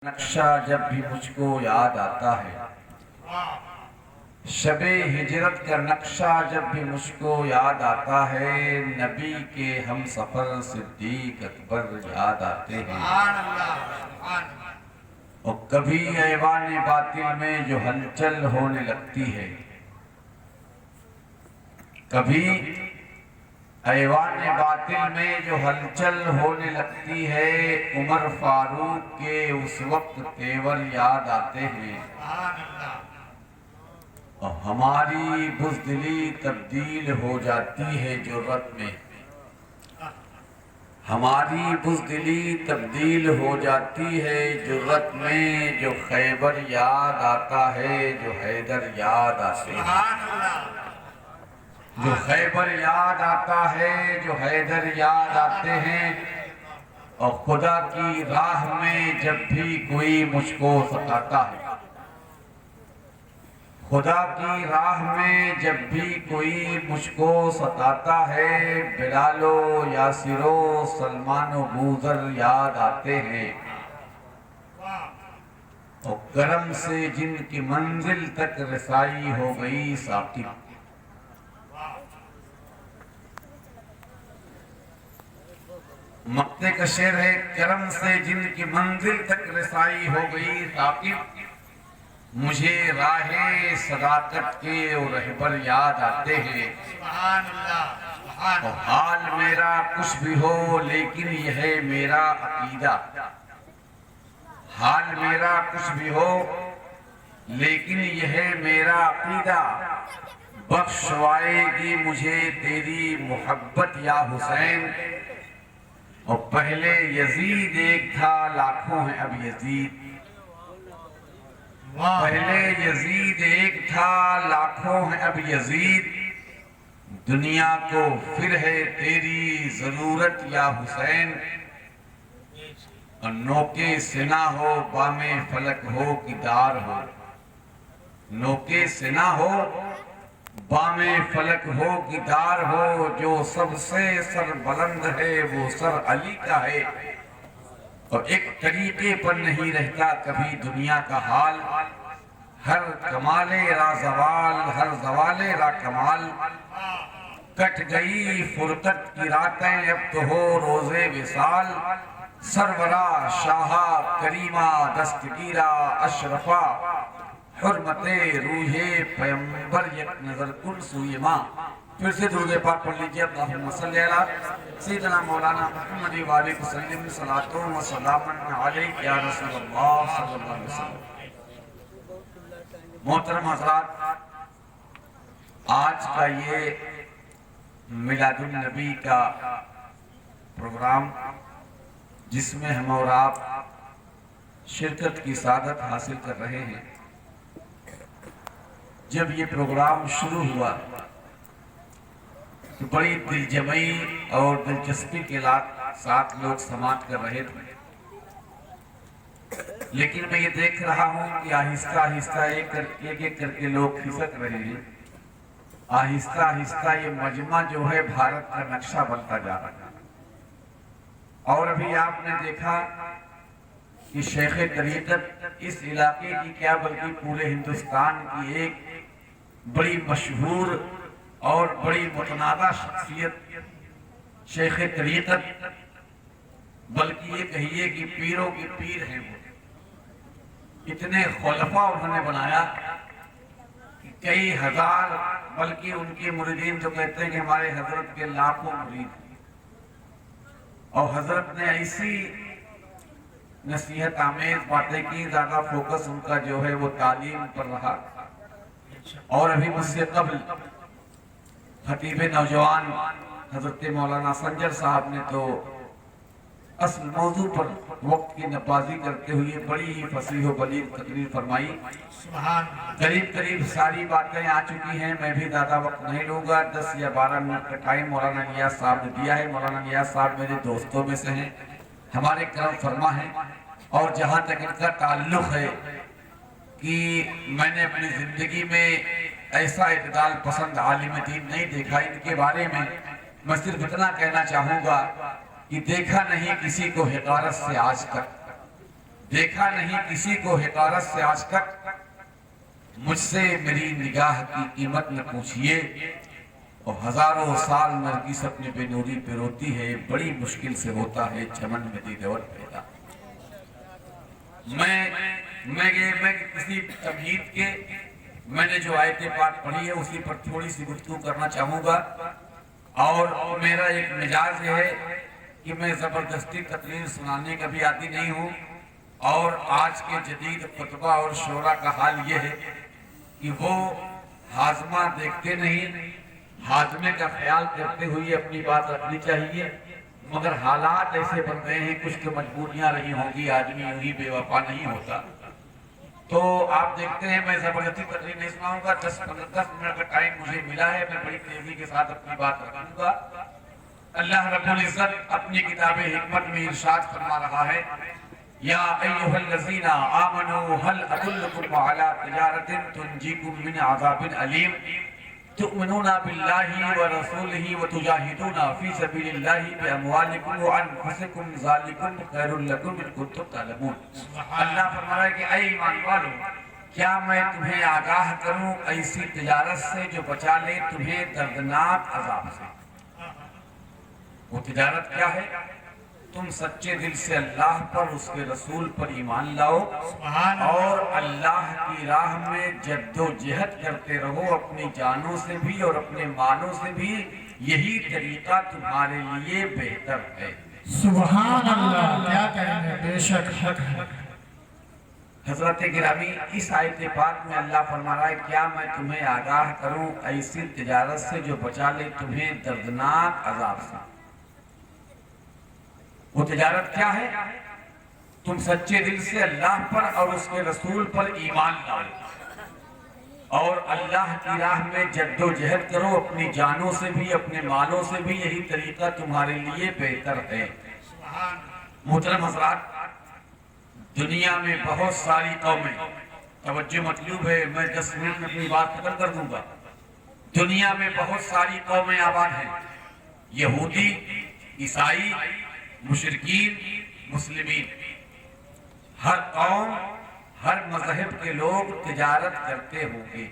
نقشہ جب بھی مجھ کو یاد آتا ہے، شب ہجرت کا نقشہ جب بھی مجھ کو یاد آتا ہے، نبی کے ہم سفر صدیق اکبر یاد آتے ہیں۔ اور کبھی ایوان باطل میں جو ہلچل ہونے لگتی ہے، کبھی ایوان باطل میں جو ہلچل ہونے لگتی ہے، عمر فاروق کے اس وقت تیور یاد آتے ہیں۔ اور ہماری بزدلی تبدیل ہو جاتی ہے جرأت میں، ہماری بزدلی تبدیل ہو جاتی ہے جرأت میں، جو خیبر یاد آتا ہے، جو حیدر یاد آتے ہیں، جو خیبر یاد آتا ہے، جو حیدر یاد آتے ہیں۔ اور خدا کی راہ میں جب بھی کوئی مجھ کو ستاتا ہے، خدا کی راہ میں جب بھی کوئی مجھ کو ستاتا ہے، بلال و یاسر و سلمان و بوذر یاد آتے ہیں۔ اور کرم سے جن کی منزل تک رسائی ہو گئی ساقی، مقتے کا شعر ہے، کرم سے جن کی منزل تک رسائی ہو گئی ثاقب، مجھے راہ صداقت کے اور رہبر یاد آتے ہیں۔ اور حال میرا کچھ بھی ہو لیکن یہ ہے میرا عقیدہ، حال میرا کچھ بھی ہو لیکن یہ ہے میرا عقیدہ، بخشوائے گی مجھے تیری محبت یا حسین۔ اور پہلے یزید ایک تھا، لاکھوں ہیں اب یزید، پہلے یزید ایک تھا، لاکھوں ہیں اب یزید، دنیا کو پھر ہے تیری ضرورت یا حسین۔ اور نوکے سنا ہو بام فلک ہو کہ دار ہو، نوکے سنا ہو بام فلک ہو کہ دار ہو، جو سب سے سر بلند ہے وہ سر علی کا ہے۔ اور ایک طریقے پر نہیں رہتا کبھی دنیا کا حال، ہر کمال را زوال، ہر زوال را کمال، کٹ گئی فرقت کی راتیں اب تو ہو روز وصال، سرورا شاہا کریمہ دستگیرہ اشرفا، حرمت روح پیمبر یک نظر کن سوئی ماں۔ پھر سے درود پاک پڑھ لیجئے، اللہم صلی علی سیدنا مولانا محمد وآلہ وسلم، صلاۃ و سلام علیک یا رسول اللہ صلی اللہ علیہ وسلم۔ محترم حضرات، آج کا یہ میلاد النبی کا پروگرام جس میں ہم اور آپ شرکت کی سعادت حاصل کر رہے ہیں، جب یہ پروگرام شروع ہوا تو بڑی دل جمعی اور دلچسپی کے ساتھ لوگ سماعت کر رہے تھے، لیکن میں یہ دیکھ رہا ہوں کہ آہستہ آہستہ ایک ایک کر کے لوگ کھسک رہے ہیں، آہستہ آہستہ یہ مجمع جو ہے بھارت کا نقشہ بنتا جا رہا ہے۔ اور ابھی آپ نے دیکھا کہ شیخ طریقت اس علاقے کی کیا بلکہ پورے ہندوستان کی ایک بڑی مشہور اور بڑی متنازع شخصیت شیخ طریقت، بلکہ یہ کہیے کہ پیروں کے پیر ہیں وہ، اتنے خلفاء انہوں نے بنایا کہ کئی ہزار، بلکہ ان کے مریدین تو کہتے ہیں کہ ہمارے حضرت کے لاکھوں مرید ہیں۔ اور حضرت نے ایسی نصیحت آمیز باتیں کی، زیادہ فوکس ان کا جو ہے وہ تعلیم پر رہا۔ اور ابھی مجھ سے قبل خطیب نوجوان حضرت مولانا سنجر صاحب نے تو اصل موضوع پر وقت کی نبازی کرتے ہوئے بڑی ہی فصیح و بلیغ تقریر فرمائی۔ قریب ساری باتیں آ چکی ہیں، میں بھی زیادہ وقت نہیں لوں گا، 10 یا 12 منٹ کا ٹائم مولانا نیاز صاحب نے دیا ہے۔ مولانا نیاز صاحب میرے دوستوں میں سے ہیں، ہمارے کرم فرما ہیں، اور جہاں تک ان کا تعلق ہے کہ میں نے اپنی زندگی میں ایسا اعتدال پسند عالم دین نہیں دیکھا۔ ان کے بارے میں صرف اتنا کہنا چاہوں گا کہ دیکھا نہیں کسی کو حقارت سے آج تک، دیکھا نہیں کسی کو حقارت سے آج تک، مجھ سے میری نگاہ کی قیمت نہ پوچھئے، اور ہزاروں سال نرگس اپنے بے نوری پہ روتی ہے، بڑی مشکل سے ہوتا ہے چمن میں دیدور پیدا۔ میں کسی تمہید کے میں نے جو آیت پاک پڑھی ہے اسی پر تھوڑی سی گفتگو کرنا چاہوں گا، اور میرا ایک مزاج ہے کہ میں زبردستی تقریر سنانے کا بھی عادی نہیں ہوں، اور آج کے جدید خطبہ اور شعراء کا حال یہ ہے کہ وہ ہاضمہ دیکھتے نہیں، ہاضمے کا خیال کرتے ہوئے اپنی بات رکھنی چاہیے، مگر حالات ایسے بن گئے ہیں، کچھ تو مجبوریاں رہی ہوں گی، آدمی یوں ہی بے وفا نہیں ہوتا۔ تو آپ دیکھتے ہیں میں زبردستی تقریر نہیں سناؤں گا، 10 منٹ کا ٹائم مجھے ملا ہے، میں بڑی تیزی کے ساتھ اپنی بات رکھوں گا۔ اللہ رب العزت اپنی کتاب حکمت میں ارشاد فرما رہا ہے، یا ایھا الذین آمنوا هل ادلکم علی تجارۃ تنجیکم من عذاب علیم تؤمنون باللہ ورسولہ وتجاہدون فی سبیل اللہ باموالکم وانفسکم ذالکم خیر لکم ان کنتم تعلمون۔ اللہ فرما رہا ہے کہ اے ایمان والو، کیا میں تمہیں آگاہ کروں ایسی تجارت سے جو بچا لے تمہیں دردناک عذاب سے۔ وہ تجارت کیا ہے؟ تم سچے دل سے اللہ پر، اس کے رسول پر ایمان لاؤ، اور اللہ کی راہ میں جد و جہد کرتے رہو، اپنی جانوں سے بھی اور اپنے مالوں سے بھی، یہی طریقہ تمہارے لیے بہتر ہے۔ سبحان اللہ، کیا کہیں، بے شک حق ہے۔ حضرت گرامی، اس آیت پاک میں اللہ فرما رہا ہے، کیا میں تمہیں آگاہ کروں ایسی تجارت سے جو بچا لے تمہیں دردناک عذاب سے۔ وہ تجارت کیا ہے؟ تم سچے دل سے اللہ پر اور اس کے رسول پر ایمان لاؤ، اور اللہ کی راہ میں جد و جہد کرو، اپنی جانوں سے بھی اپنے مالوں سے بھی، یہی طریقہ تمہارے لیے بہتر ہے۔ محترم حضرات، دنیا میں بہت ساری قومیں، توجہ مطلوب ہے، میں 10 منٹ میں اپنی بات ختم کر دوں گا۔ دنیا میں بہت ساری قومیں آباد ہیں، یہودی، عیسائی، مشرکین، مسلمین۔ ہر قوم، ہر مذہب کے لوگ تجارت کرتے ہوں گے،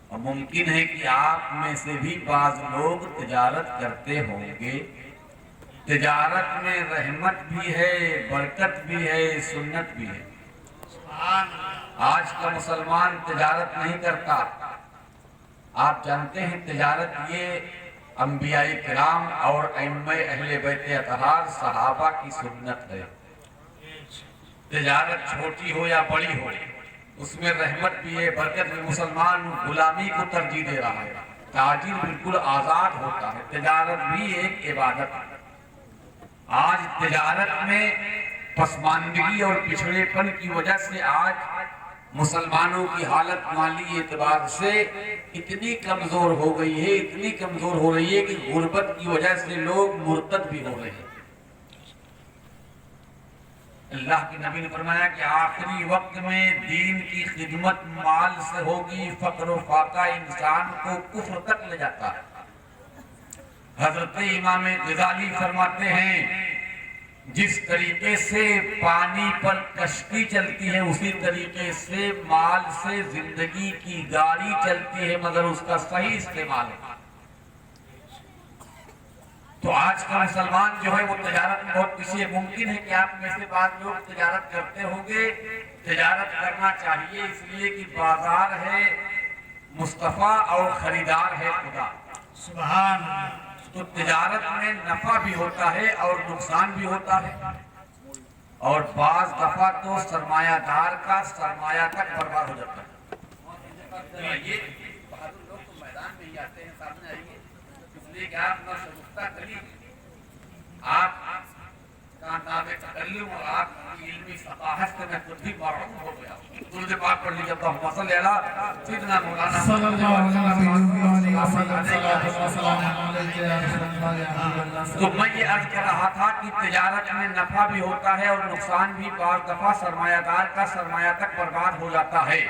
اور ممکن ہے کہ آپ میں سے بھی بعض لوگ تجارت کرتے ہوں گے۔ تجارت میں رحمت بھی ہے، برکت بھی ہے، سنت بھی ہے۔ آج کا مسلمان تجارت نہیں کرتا۔ آپ جانتے ہیں تجارت یہ انبیاء کرام اور ائمہ اہل بیت اطہار صحابہ کی سنت ہے۔ تجارت چھوٹی ہو یا بڑی ہو، اس میں رحمت بھی ہے، برکت بھی۔ مسلمان غلامی کو ترجیح دے رہا ہے، تاجر بالکل آزاد ہوتا ہے، تجارت بھی ایک عبادت ہے۔ آج تجارت میں پسماندگی اور پچھڑے پن کی وجہ سے آج مسلمانوں کی حالت مالی اعتبار سے اتنی کمزور ہو گئی ہے، اتنی کمزور ہو رہی ہے کہ غربت کی وجہ سے لوگ مرتد بھی ہو رہے ہیں۔ اللہ کے نبی نے فرمایا کہ آخری وقت میں دین کی خدمت مال سے ہوگی، فقر و فاقہ انسان کو کفر تک لے جاتا ہے۔ حضرت امام غزالی فرماتے ہیں، جس طریقے سے پانی پر کشتی چلتی ہے اسی طریقے سے مال سے زندگی کی گاڑی چلتی ہے، مگر اس کا صحیح استعمال ہے۔ تو آج کا مسلمان جو ہے وہ تجارت میں بہت پیچھے ہے۔ ممکن ہے کہ آپ میں سے بعض لوگ تجارت کرتے ہوں گے۔ تجارت کرنا چاہیے، اس لیے کہ بازار ہے مصطفیٰ اور خریدار ہے خدا۔ سبحان اللہ۔ تو تجارت میں نفع بھی ہوتا ہے اور نقصان بھی ہوتا ہے، اور بعض دفعہ تو سرمایہ دار کا سرمایہ تک برباد ہو جاتا ہے۔ یہ بہادر لوگ تو میدان میں ہی آتے ہیں، سامنے آئیے، اس لیے کہ آپ نہ شگفتہ کریے، آپ کا نام تکلم اور آپ کی علمی ثقافت سے میں خود بھی محروم ہو گیا۔ درود پاک پڑھ لیجیے، اللہم صلی علی سیدنا مولانا صلی اللہ علیہ وسلم۔ تو میں یہ عرض کر رہا تھا کہ تجارت میں نفع بھی ہوتا ہے اور نقصان بھی، بعض دفعہ سرمایہ دار کا سرمایہ تک برباد ہو جاتا ہے۔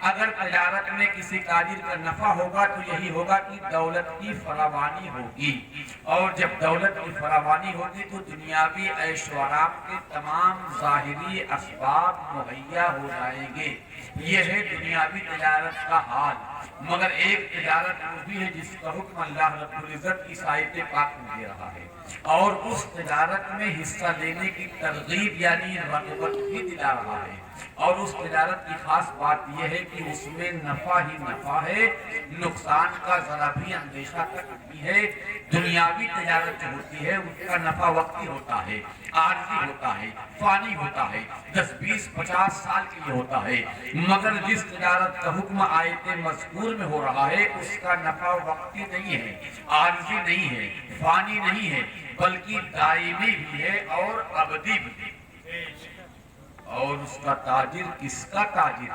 اگر تجارت میں کسی تاجر کا نفع ہوگا تو یہی ہوگا کہ دولت کی فراوانی ہوگی، اور جب دولت کی فراوانی ہوگی تو دنیاوی عیش و آرام کے تمام ظاہری اسباب مہیا ہو جائیں گے۔ یہ ہے دنیاوی تجارت کا حال۔ مگر ایک تجارت وہ بھی ہے جس کا حکم اللہ رب العزت کی آیت پاک میں دے رہا ہے، اور اس تجارت میں حصہ لینے کی ترغیب یعنی رغبت بھی دلا رہا ہے، اور اس تجارت کی خاص بات یہ ہے کہ اس میں نفع ہی نفع ہے، نقصان کا ذرا بھی اندیشہ تک نہیں ہے۔ دنیاوی تجارت جو ہوتی ہے اس کا نفع وقتی ہوتا ہے، عارضی ہوتا ہے، فانی ہوتا ہے، 10 20 50 سال کے لیے ہوتا ہے، مگر جس تجارت کا حکم آیت مذکور میں ہو رہا ہے اس کا نفع وقتی نہیں ہے، عارضی نہیں ہے، فانی نہیں ہے، بلکہ دائمی بھی ہے اور ابدی بھی ہے۔ اور اس کا تاجر کس کا تاجر؟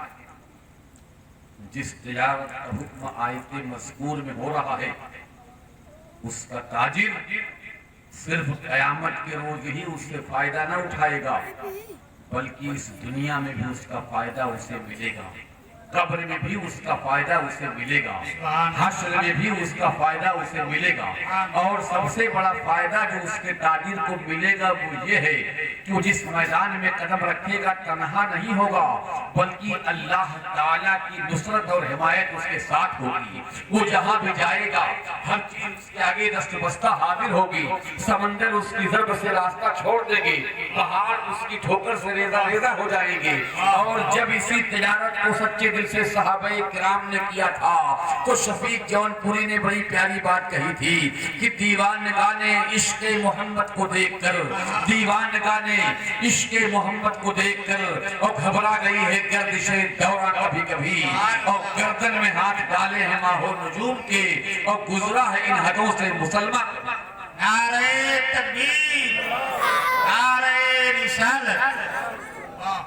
جس تجارت کا حکم آیت مذکور میں ہو رہا ہے اس کا تاجر صرف قیامت کے روز ہی اس سے فائدہ نہ اٹھائے گا، بلکہ اس دنیا میں بھی اس کا فائدہ اسے ملے گا، قبر میں بھی اس کا فائدہ اسے ملے گا، حشر میں بھی اس کا فائدہ اسے ملے گا، اور سب سے بڑا فائدہ جو اس کے تاجر کو ملے گا وہ یہ ہے کہ وہ جس میدان میں قدم رکھے گا تنہا نہیں ہوگا، بلکہ اللہ تعالیٰ کی نصرت اور حمایت اس کے ساتھ ہوگی۔ وہ جہاں بھی جائے گا ہر چیز اس کے آگے دست بستہ حاضر ہوگی، سمندر اس کی ضرب سے راستہ چھوڑ دیں گے، پہاڑ اس کی ٹھوکر سے ریزہ ریزہ ہو جائیں گے۔ اور جب اسی تجارت کو سچے دل سے صحابہ کرام نے کیا تھا تو شفیق جون پوری نے بڑی پیاری بات کہی تھی کہ دیوانگاہ نے عشق محمد کو دیکھ کر، دیوانگاہ نے عشق محمد کو دیکھ کر اور گھبرا گئی ہے گردش دورہ کبھی کبھی، اور گردن میں ہاتھ ڈالے ہیں ماہو نجوم کے، اور گزرا ہے ان حدوں سے مسلمان۔ نعرہ تکبیر، نعرہ رسالت،